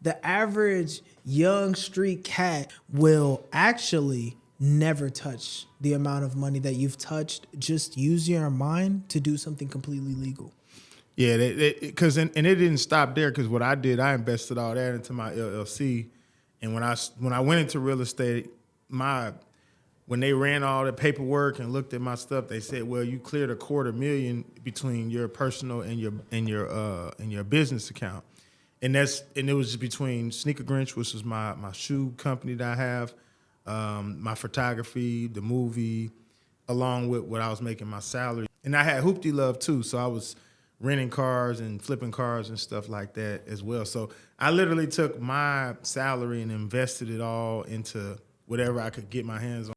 The average young street cat will actually never touch the amount of money that you've touched. Just use your mind to do something completely legal. Yeah, because and it didn't stop there. Because what I did, I invested all that into my LLC, and when I went into real estate, when they ran all the paperwork and looked at my stuff, they said, "Well, you cleared $250,000 between your personal and your business account," and it was just between Sneaker Grinch, which is my shoe company that I have, my photography, the movie, along with what I was making my salary, and I had Hoopty Love too, so I was renting cars and flipping cars and stuff like that as well. So I literally took my salary and invested it all into whatever I could get my hands on.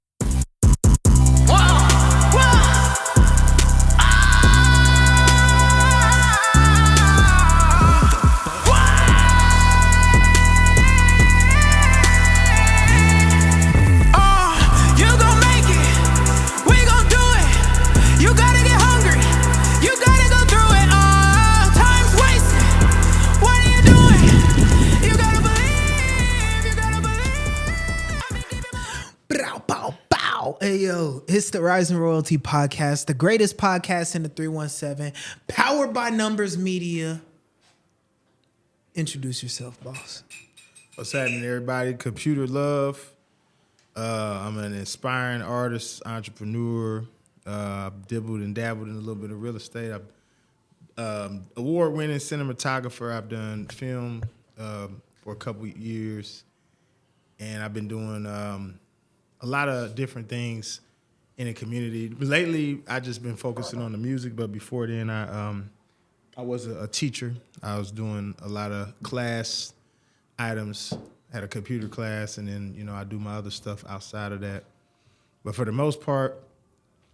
Hey, yo, it's the Rise and Royalty Podcast, the greatest podcast in the 317, powered by Numbers Media. Introduce yourself, boss. What's happening, everybody? Komputer Love. I'm an inspiring artist, entrepreneur. I've dibbled and dabbled in a little bit of real estate. I'm award-winning cinematographer. I've done film for a couple of years, and I've been doing a lot of different things in the community. Lately, I just been focusing on the music, but before then, I was a teacher. I was doing a lot of class items, had a computer class, and then, I do my other stuff outside of that. But for the most part,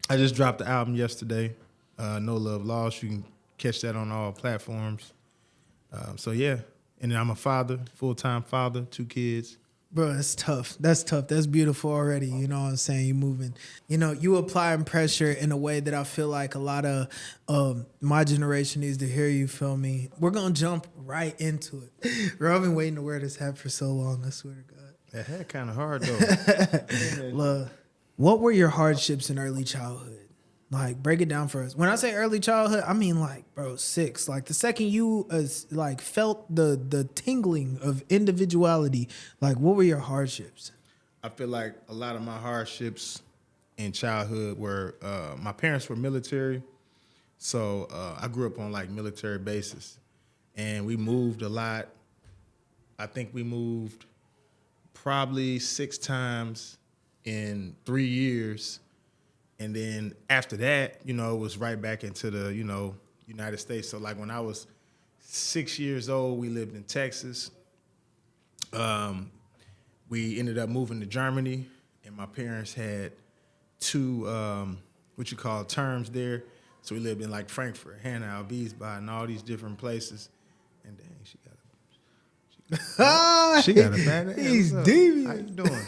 I just dropped the album yesterday, No Love Lost. You can catch that on all platforms. So yeah, and then I'm a father, full-time father, 2 kids. Bro, that's tough. That's tough. That's beautiful already. You know what I'm saying? You moving. You applying pressure in a way that I feel like a lot of my generation needs to hear, you feel me? We're going to jump right into it. Bro, I've been waiting to wear this hat for so long, I swear to God. That hat kind of hard, though. Look, what were your hardships in early childhood? Like, break it down for us. When I say early childhood, I mean, like, bro, 6. Like, the second you, felt the tingling of individuality, like, what were your hardships? I feel like a lot of my hardships in childhood were, my parents were military, so I grew up on, like, military bases. And we moved a lot. I think we moved probably 6 times in 3 years. And then after that, it was right back into the, United States. So like when I was 6 years old, we lived in Texas. We ended up moving to Germany, and my parents had 2, terms there. So we lived in like Frankfurt, Hanau, Wiesbaden, and all these different places. And dang, she got a bad ass. He's devious. How you doing?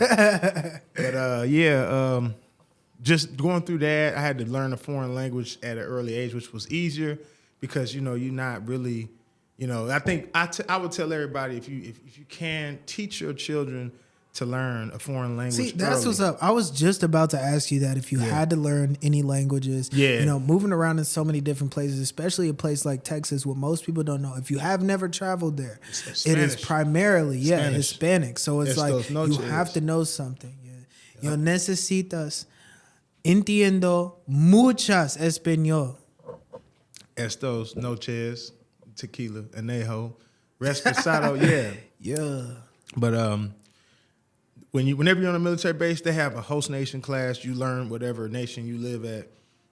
But just going through that, I had to learn a foreign language at an early age, which was easier because, you're not really, I think I would tell everybody if you can teach your children to learn a foreign language. See, that's early. what's up. I was just about to ask you that if you had to learn any languages, moving around in so many different places, especially a place like Texas, what most people don't know. If you have never traveled there, it is primarily, Hispanic. So it's like you have to know something. Yeah. Yo necesitas. Entiendo muchas español. Estos noches, tequila, anejo, reposado, yeah. Yeah. But whenever you're on a military base, they have a host nation class. You learn whatever nation you live at,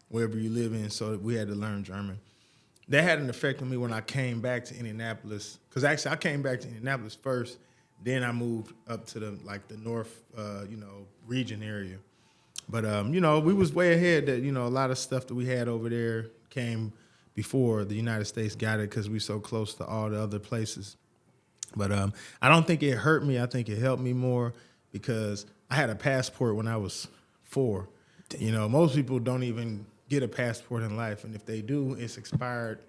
wherever you live in. So we had to learn German. That had an effect on me when I came back to Indianapolis. Because actually, I came back to Indianapolis first. Then I moved up to the north, region area. But, we was way ahead that, a lot of stuff that we had over there came before the United States got it because we so close to all the other places. But I don't think it hurt me. I think it helped me more because I had a passport when I was 4. Most people don't even get a passport in life. And if they do, it's expired,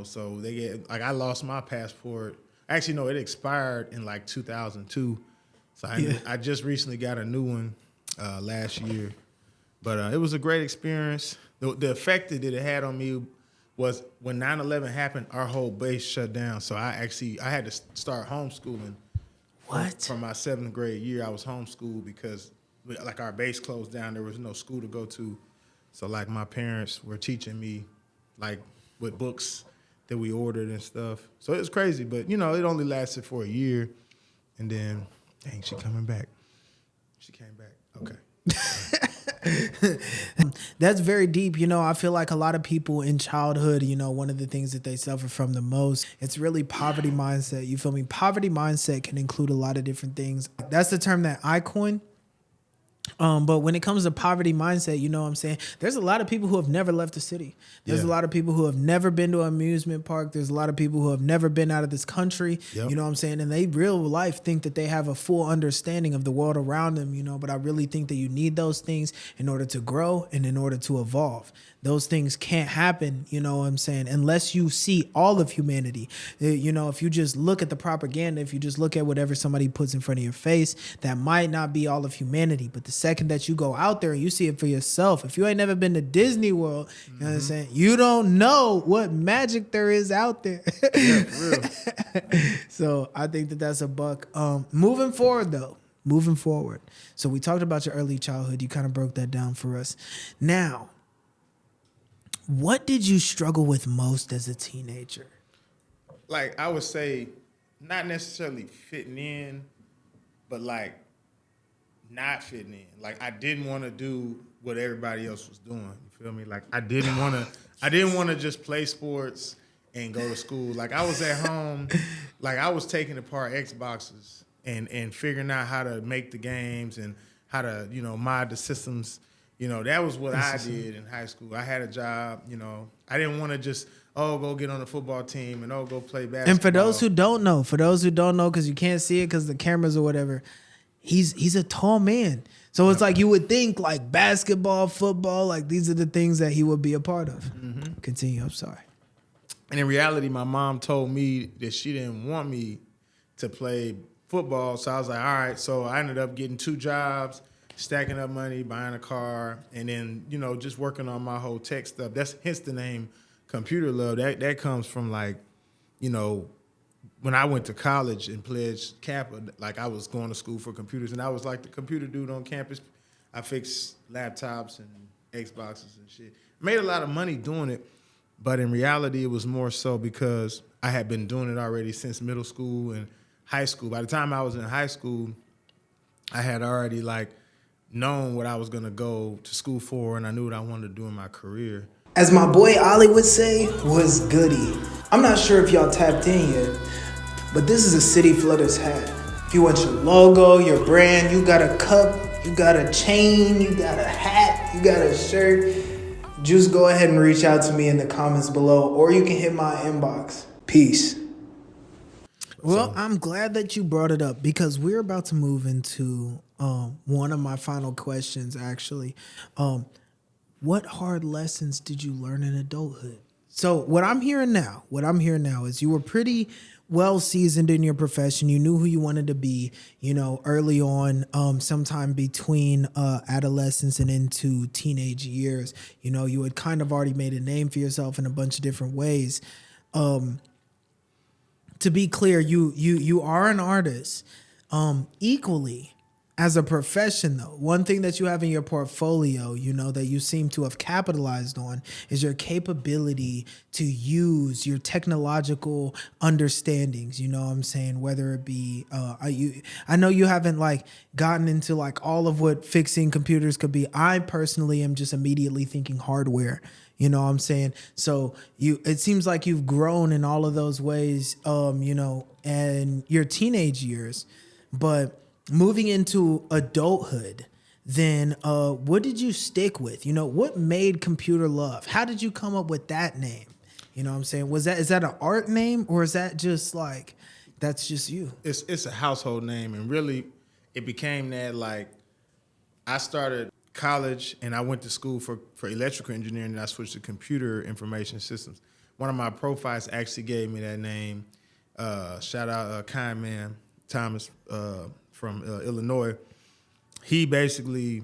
so they get, I lost my passport Actually, no, it expired in like 2002. So I just recently got a new one last year. But it was a great experience. The effect that it had on me was when 9/11 happened, our whole base shut down. So I had to start homeschooling. What? From my 7th grade year, I was homeschooled because like our base closed down. There was no school to go to. So like my parents were teaching me like with books that we ordered and stuff. So it was crazy, but it only lasted for a year. And then, dang, she coming back. She came back. Okay. That's very deep. I feel like a lot of people in childhood, one of the things that they suffer from the most, it's really poverty mindset. You feel me? Poverty mindset can include a lot of different things. That's the term that I coined. But when it comes to poverty mindset, you know what I'm saying? There's a lot of people who have never left the city. There's a lot of people who have never been to an amusement park. There's a lot of people who have never been out of this country. Yep. You know what I'm saying? And they real life think that they have a full understanding of the world around them, but I really think that you need those things in order to grow and in order to evolve. Those things can't happen, you know what I'm saying, unless you see all of humanity. If you just look at the propaganda, if you just look at whatever somebody puts in front of your face, that might not be all of humanity. But the second that you go out there and you see it for yourself, if you ain't never been to Disney World, you know what I'm saying, you don't know what magic there is out there. Yeah, for real. So I think that that's a buck. Moving forward. So we talked about your early childhood. You kind of broke that down for us. Now, what did you struggle with most as a teenager? Like, I would say not necessarily fitting in, but like not fitting in. Like, I didn't want to do what everybody else was doing. You feel me? Like, I didn't want to just play sports and go to school. Like, I was at home, like I was taking apart Xboxes and figuring out how to make the games and how to, mod the systems. That was what I did in high school. I had a job, I didn't want to just, go get on the football team and go play basketball. And for those who don't know, because you can't see it because the cameras or whatever, he's a tall man. So it's like you would think like basketball, football, like these are the things that he would be a part of. Mm-hmm. Continue, I'm sorry. And in reality, my mom told me that she didn't want me to play football. So I was like, all right. So I ended up getting 2 jobs, stacking up money, buying a car, and then, just working on my whole tech stuff. That's hence the name Computer Love. That comes from like, when I went to college and pledged Kappa, like I was going to school for computers, and I was like the computer dude on campus. I fixed laptops and Xboxes and shit. Made a lot of money doing it, but in reality, it was more so because I had been doing it already since middle school and high school. By the time I was in high school, I had already like known what I was going to go to school for, and I knew what I wanted to do in my career. As my boy Ollie would say, was goody. I'm not sure if y'all tapped in yet, but this is a City Flooders hat. If you want your logo, your brand, you got a cup, you got a chain, you got a hat, you got a shirt, just go ahead and reach out to me in the comments below, or you can hit my inbox. Peace. Well, I'm glad that you brought it up because we're about to move into one of my final questions, actually. What hard lessons did you learn in adulthood? So what I'm hearing now is you were pretty well seasoned in your profession. You knew who you wanted to be, early on, sometime between adolescence and into teenage years. You had kind of already made a name for yourself in a bunch of different ways. To be clear, you are an artist. Equally, as a profession, though, one thing that you have in your portfolio, that you seem to have capitalized on is your capability to use your technological understandings, you know what I'm saying? Whether it be, I know you haven't like gotten into like all of what fixing computers could be. I personally am just immediately thinking hardware. You know what I'm saying? So it seems like you've grown in all of those ways, and your teenage years, but moving into adulthood, then what did you stick with? What made Computer Love? How did you come up with that name? You know what I'm saying? Is that an art name, or is that just like, that's just you? It's a household name, and really it became that like I started college and I went to school for electrical engineering, and I switched to computer information systems. One of my profiles actually gave me that name. Shout out Kind Man Thomas from Illinois. He basically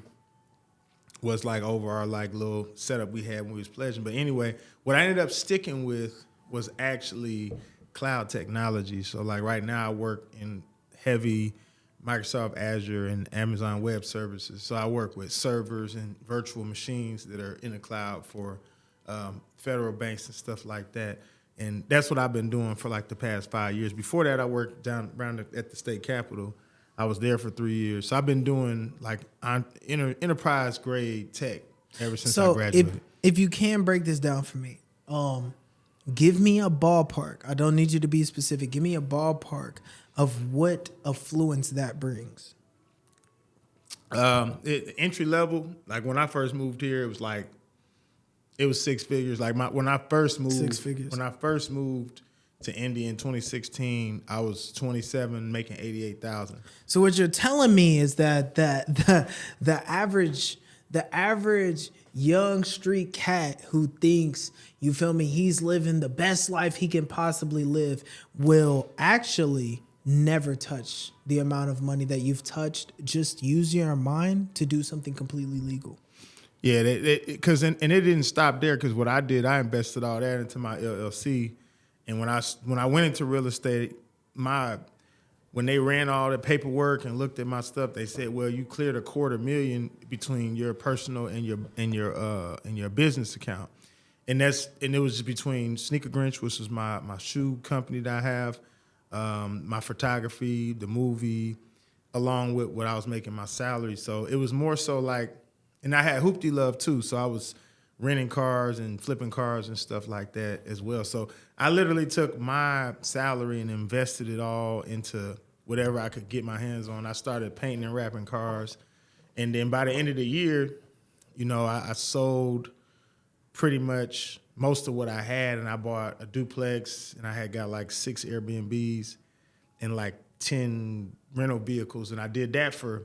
was like over our like little setup we had when we was pledging. But anyway, what I ended up sticking with was actually cloud technology. So like right now I work in heavy Microsoft Azure and Amazon Web Services. So I work with servers and virtual machines that are in the cloud for federal banks and stuff like that. And that's what I've been doing for like the past 5 years. Before that, I worked down around at the state capitol. I was there for 3 years. So I've been doing like enterprise grade tech ever since I graduated. If you can break this down for me, give me a ballpark. I don't need you to be specific. Give me a ballpark of what affluence that brings. Entry level, like when I first moved here, it was six figures. Like when I first moved, 6 figures. When I first moved to Indy in 2016, I was 27, making 88,000. So what you're telling me is that the average young street cat who thinks, you feel me, he's living the best life he can possibly live will actually never touch the amount of money that you've touched. Just use your mind to do something completely legal. Yeah, because it didn't stop there. Because what I did, I invested all that into my LLC, and when I went into real estate, when they ran all the paperwork and looked at my stuff, they said, "Well, you cleared $250,000 between your personal and your business account," and it was just between Sneaker Grinch, which is my shoe company that I have, my photography, the movie, along with what I was making my salary. So it was more so like. And I had Hoopty Love too, so I was renting cars and flipping cars and stuff like that as well. So I literally took my salary and invested it all into whatever I could get my hands on. I started painting and wrapping cars. And then by the end of the year, you know, I sold pretty much most of what I had, and I bought a duplex, and I had got like 6 Airbnbs and like 10 rental vehicles, and I did that for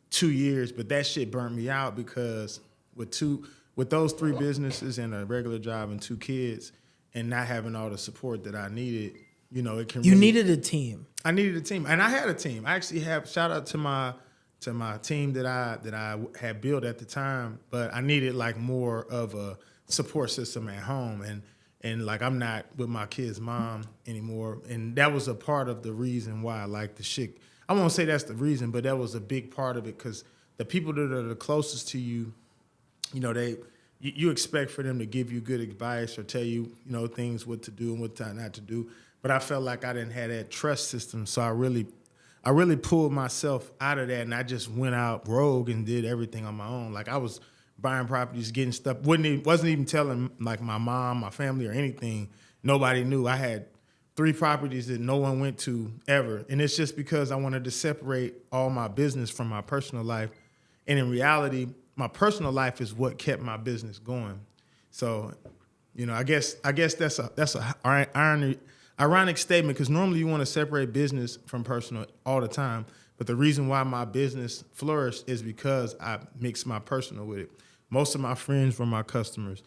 2 years, but that shit burnt me out because with those 3 businesses and a regular job and 2 kids and not having all the support that I needed, you know, it can. You needed a team. I needed a team, and I had a team. I actually have shout out to my team that I had built at the time, but I needed like more of a support system at home, and like I'm not with my kid's mom anymore, and that was a part of the reason why I like the shit. I won't say that's the reason, but that was a big part of it because the people that are the closest to you, you know, you expect for them to give you good advice or tell you, you know, things what to do and what not to do. But I felt like I didn't have that trust system, so I really pulled myself out of that, and I just went out rogue and did everything on my own. Like I was buying properties, getting stuff. Wasn't even telling like my mom, my family, or anything. Nobody knew. I had 3 properties that no one went to ever. And it's just because I wanted to separate all my business from my personal life. And in reality, my personal life is what kept my business going. So, you know, I guess that's a ironic statement because normally you want to separate business from personal all the time. But the reason why my business flourished is because I mixed my personal with it. Most of my friends were my customers.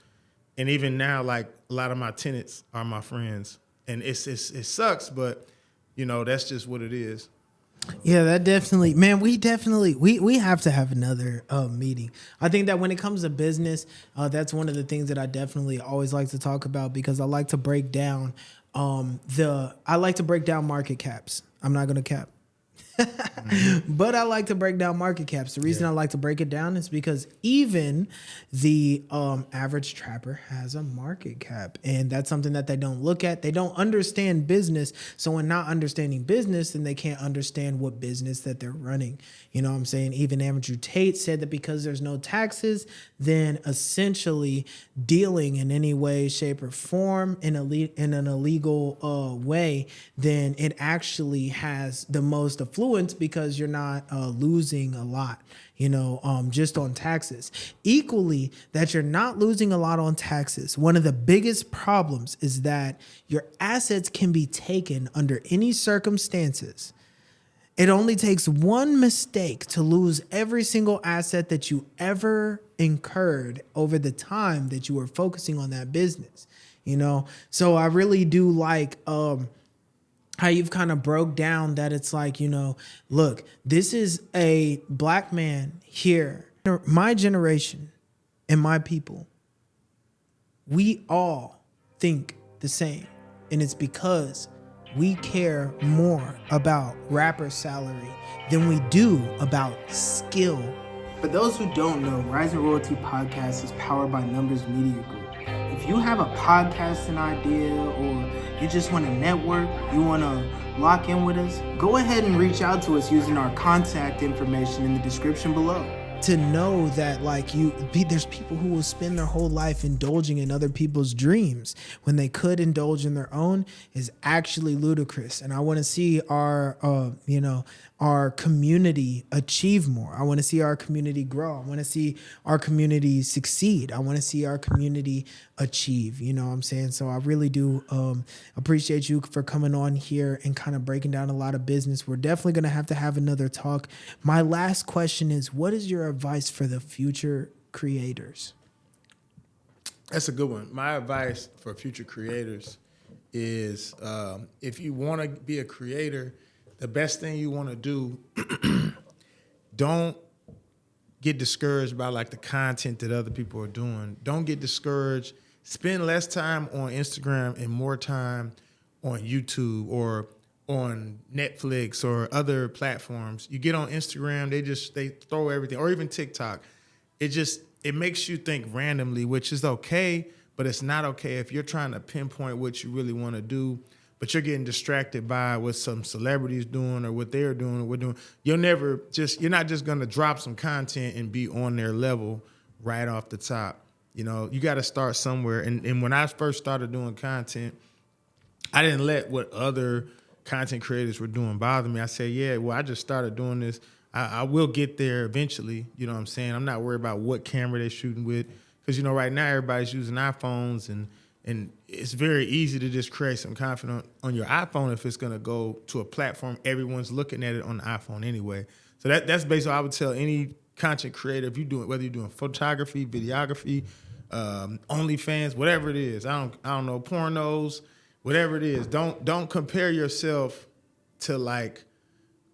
And even now, like a lot of my tenants are my friends. And it sucks, but, you know, that's just what it is. Yeah, that definitely, man, we have to have another meeting. I think that when it comes to business, that's one of the things that I definitely always like to talk about because I like to break down market caps. I'm not going to cap. But I like to break down market caps. The reason I like to break it down is because even the average trapper has a market cap, and that's something that they don't look at. They don't understand business. So in not understanding business, then they can't understand what business that they're running. You know what I'm saying? Even Andrew Tate said that because there's no taxes, then essentially dealing in any way, shape, or form in an illegal way, then it actually has the most affluence because you're not losing a lot, you know, just on taxes. Equally, that you're not losing a lot on taxes. One of the biggest problems is that your assets can be taken under any circumstances. It only takes one mistake to lose every single asset that you ever incurred over the time that you were focusing on that business, you know? So I really do like how you've kind of broke down that it's like, look, this is a black man here. My generation and my people, we all think the same. And it's because we care more about rapper salary than we do about skill. For those who don't know, Rise and Royalty Podcast is powered by Numbers Media Group. If you have a podcasting idea or you just want to network, you want to lock in with us, go ahead and reach out to us using our contact information in the description below. To know that there's people who will spend their whole life indulging in other people's dreams when they could indulge in their own is actually ludicrous. And I want to see our community achieve more. I want to see our community grow. I want to see our community succeed. I want to see our community achieve. You know what I'm saying? So I really do appreciate you for coming on here and kind of breaking down a lot of business. We're definitely going to have another talk. My last question is, what is your advice for the future creators? That's a good one. My advice for future creators is if you want to be a creator, the best thing you want to do, don't get discouraged by the content that other people are doing. Don't get discouraged. Spend less time on Instagram and more time on YouTube or on Netflix or other platforms. You get on Instagram, they throw everything, or even TikTok. It makes you think randomly, which is okay, but it's not okay if you're trying to pinpoint what you really want to do, but you're getting distracted by what some celebrities doing or what they're doing or we're doing. You're not just going to drop some content and be on their level right off the top. You got to start somewhere. And when I first started doing content, I didn't let what other content creators were doing bother me. I said, I just started doing this. I will get there eventually. You know what I'm saying? I'm not worried about what camera they're shooting with. Because, right now everybody's using iPhones and it's very easy to just create some content on your iPhone if it's going to go to a platform. Everyone's looking at it on the iPhone anyway. So that's basically what I would tell any content creator, whether you're doing photography, videography, OnlyFans, whatever it is. I don't know, pornos, whatever it is. Don't compare yourself to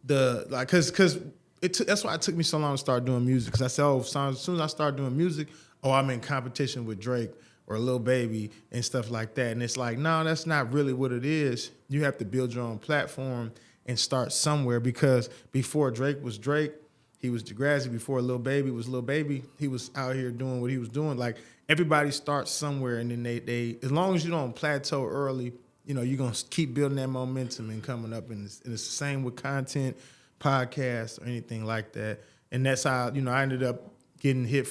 because that's why it took me so long to start doing music. Because I said, as soon as I start doing music, I'm in competition with Drake or Lil Baby and stuff like that. And it's no, that's not really what it is. You have to build your own platform and start somewhere, because before Drake was Drake, he was Degrassi. Before Lil Baby was Lil Baby, he was out here doing what he was doing. Everybody starts somewhere, and then they as long as you don't plateau early, you're going to keep building that momentum and coming up. And it's the same with content, podcasts, or anything like that. And that's how, I ended up getting hired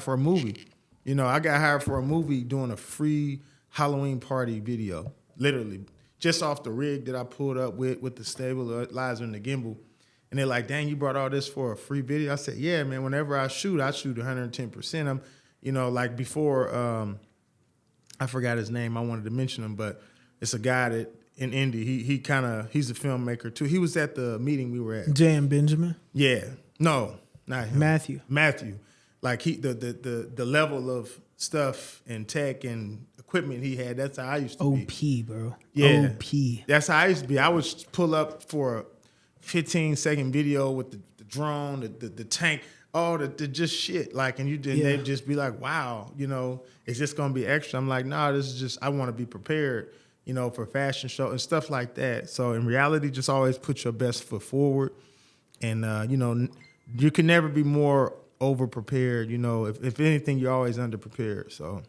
for a movie. I got hired for a movie doing a free Halloween party video, literally, just off the rig that I pulled up with the stabilizer and the gimbal. And they're like, dang, you brought all this for a free video? I said, yeah, man, whenever I shoot 110%. I'm, before, I forgot his name. I wanted to mention him, but it's a guy that in Indy, he's a filmmaker too. He was at the meeting we were at. Jan Benjamin? Yeah. No, not him. Matthew. The level of stuff and tech and equipment he had, that's how I used to be. OP, bro. Yeah. OP. That's how I used to be. I would pull up for a 15-second video with the drone, the tank, all the just shit. They'd just be like, wow, is this going to be extra? I'm like, nah, this is just, I want to be prepared, for fashion show and stuff like that. So in reality, just always put your best foot forward. And, you can never be more over prepared. If anything, you're always under prepared. So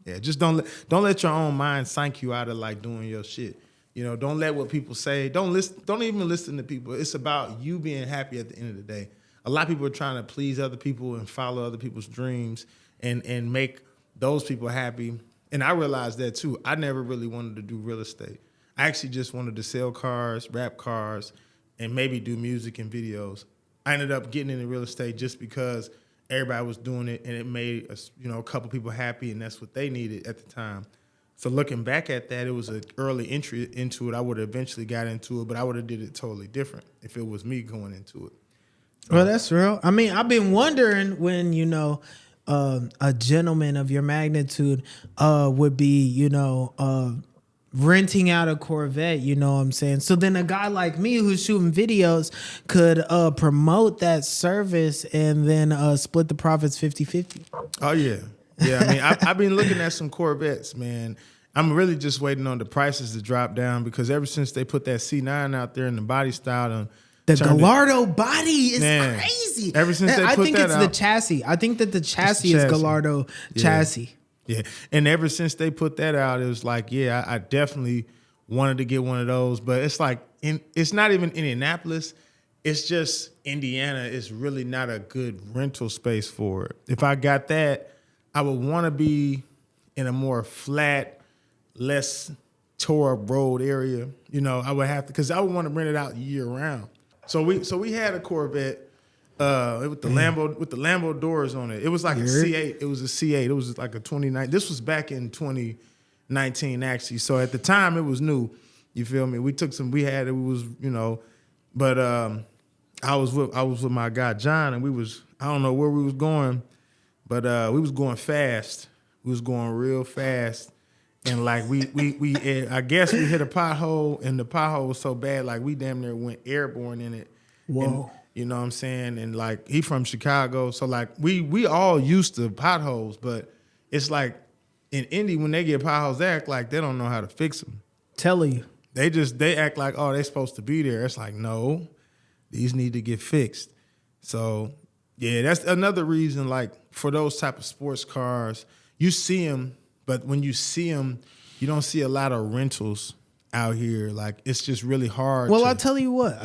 yeah, just don't let your own mind sink you out of doing your shit. Don't let what people say. Don't even listen to people. It's about you being happy at the end of the day. A lot of people are trying to please other people and follow other people's dreams and make those people happy. And I realized that too. I never really wanted to do real estate. I actually just wanted to sell cars, rap cars, and maybe do music and videos. I ended up getting into real estate just because everybody was doing it, and it made a couple people happy, and that's what they needed at the time. So looking back at that, it was an early entry into it. I would have eventually got into it, but I would have did it totally different if it was me going into it. So, well, that's real. I mean, I've been wondering when, a gentleman of your magnitude would be, renting out a Corvette, you know what I'm saying? So then a guy like me who's shooting videos could promote that service and then split the profits 50-50. Oh, yeah. Yeah, I mean, I've been looking at some Corvettes, man. I'm really just waiting on the prices to drop down because ever since they put that C9 out there in the body style, the Gallardo body is crazy. Ever since they put that out, I think it's the chassis. I think that the chassis is Gallardo chassis. Yeah, and ever since they put that out, it was like, yeah, I definitely wanted to get one of those. But it's like, it's not even Indianapolis. It's just Indiana is really not a good rental space for it. If I got that, I would want to be in a more flat, less tore up road area. You know, I would have to, because I would want to rent it out year round. So we had a Corvette with the Lambo doors on it. It was like a C8. It was a C8. It was like a 29. This was back in 2019 actually. So at the time it was new. You feel me? We took some. We had it. Was but I was with my guy John, and I don't know where we was going, but we was going fast. We was going real fast. And like we I guess we hit a pothole, and the pothole was so bad, like we damn near went airborne in it. Whoa. And, you know what I'm saying? And like he from Chicago, so like we all used to potholes, but it's like in Indy when they get potholes, they act like they don't know how to fix them. Telling you. They act like, oh, they're supposed to be there. It's like, no, these need to get fixed. So yeah, that's another reason, like for those type of sports cars, you see them. But when you see them, you don't see a lot of rentals out here. Like, it's just really hard. Well, I'll tell you what.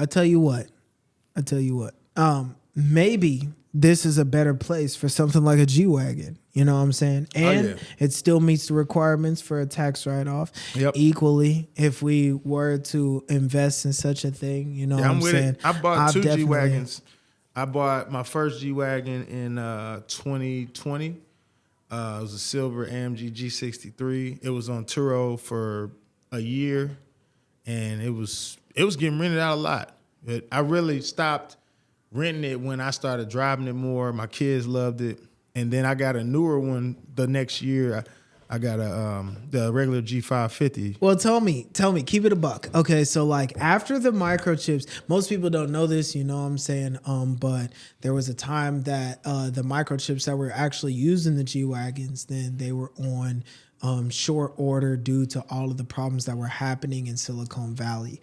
Maybe this is a better place for something like a G-Wagon. You know what I'm saying? And it still meets the requirements for a tax write-off. Yep. Equally, if we were to invest in such a thing, you know what I'm saying? I bought two G-Wagons. I bought my first G-Wagon in 2020. It was a silver AMG G63. It was on Turo for a year, and it was getting rented out a lot. But I really stopped renting it when I started driving it more. My kids loved it, and then I got a newer one the next year. I got the regular G550. Well, tell me, keep it a buck. Okay, so like after the microchips, most people don't know this, you know what I'm saying? But there was a time that the microchips that were actually used in the G-Wagons, then they were on short order due to all of the problems that were happening in Silicon Valley.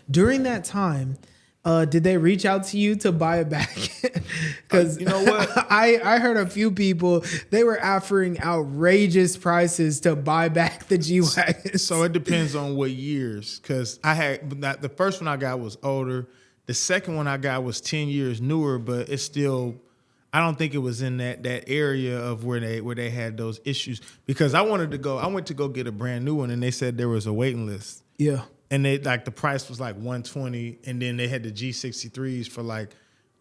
During that time, did they reach out to you to buy it back? Because you know what? I heard a few people, they were offering outrageous prices to buy back the G-Wagon. So it depends on what years. Because the first one I got was older. The second one I got was 10 years newer, but it's still, I don't think it was in that area of where they had those issues. Because I went to go get a brand new one, and they said there was a waiting list. Yeah. And they like the price was like $120, and then they had the G63s for like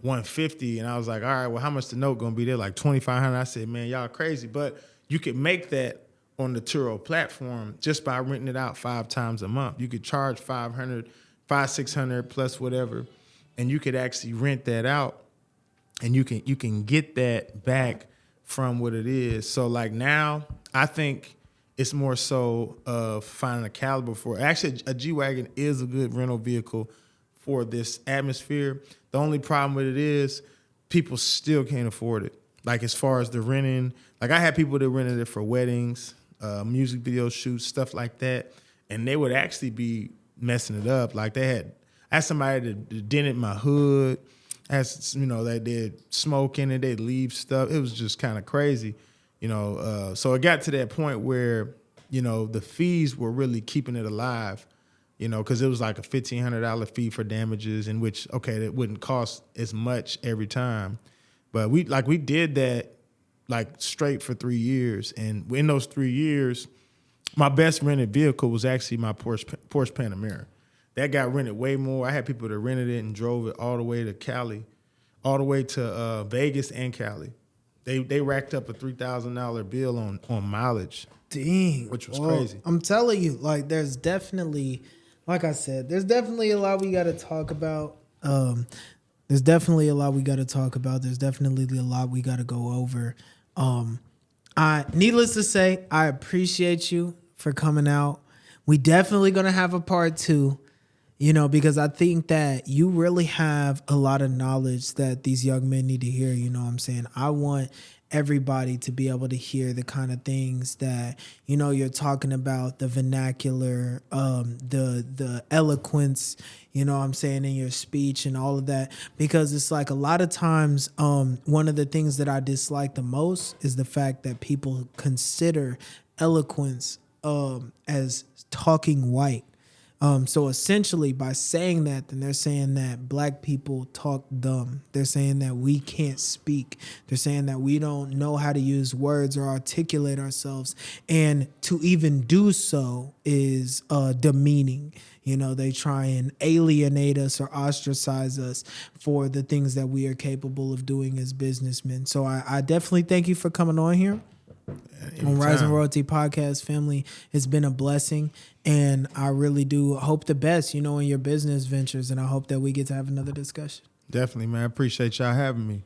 $150, and I was like, all right, well, how much the note gonna be? They're like $2,500. I said, man, y'all crazy, but you could make that on the Turo platform just by renting it out 5 times a month. You could charge $600 plus whatever, and you could actually rent that out, and you can get that back from what it is. So like now, I think it's more so of finding a caliber for it. Actually, a G-Wagon is a good rental vehicle for this atmosphere. The only problem with it is people still can't afford it. Like as far as the renting, like I had people that rented it for weddings, music video shoots, stuff like that, and they would actually be messing it up. Like I had somebody that dented my hood, they did smoke in it, they'd leave stuff. It was just kind of crazy. So it got to that point where, the fees were really keeping it alive, because it was like a $1,500 fee for damages, in which, that wouldn't cost as much every time. But we did that like straight for 3 years. And in those 3 years, my best rented vehicle was actually my Porsche Panamera. That got rented way more. I had people that rented it and drove it all the way to Cali, all the way to Vegas and Cali. They racked up a $3,000 bill on mileage. Dang. Which was crazy. I'm telling you, like there's definitely, like I said, there's definitely a lot we got to talk about. There's definitely a lot we got to talk about. There's definitely a lot we got to go over. Needless to say, I appreciate you for coming out. We definitely going to have a part 2. You know, because I think that you really have a lot of knowledge that these young men need to hear. You know what I'm saying? I want everybody to be able to hear the kind of things that, you know, you're talking about, the vernacular, the eloquence, you know what I'm saying, in your speech and all of that. Because it's like a lot of times, one of the things that I dislike the most is the fact that people consider eloquence as talking white. So essentially by saying that, then they're saying that black people talk dumb. They're saying that we can't speak. They're saying that we don't know how to use words or articulate ourselves. And to even do so is demeaning. You know, they try and alienate us or ostracize us for the things that we are capable of doing as businessmen. So I definitely thank you for coming on here. On Rising Royalty Podcast, family, it's been a blessing, and I really do hope the best, you know, in your business ventures, and I hope that we get to have another discussion. Definitely, man. I appreciate y'all having me.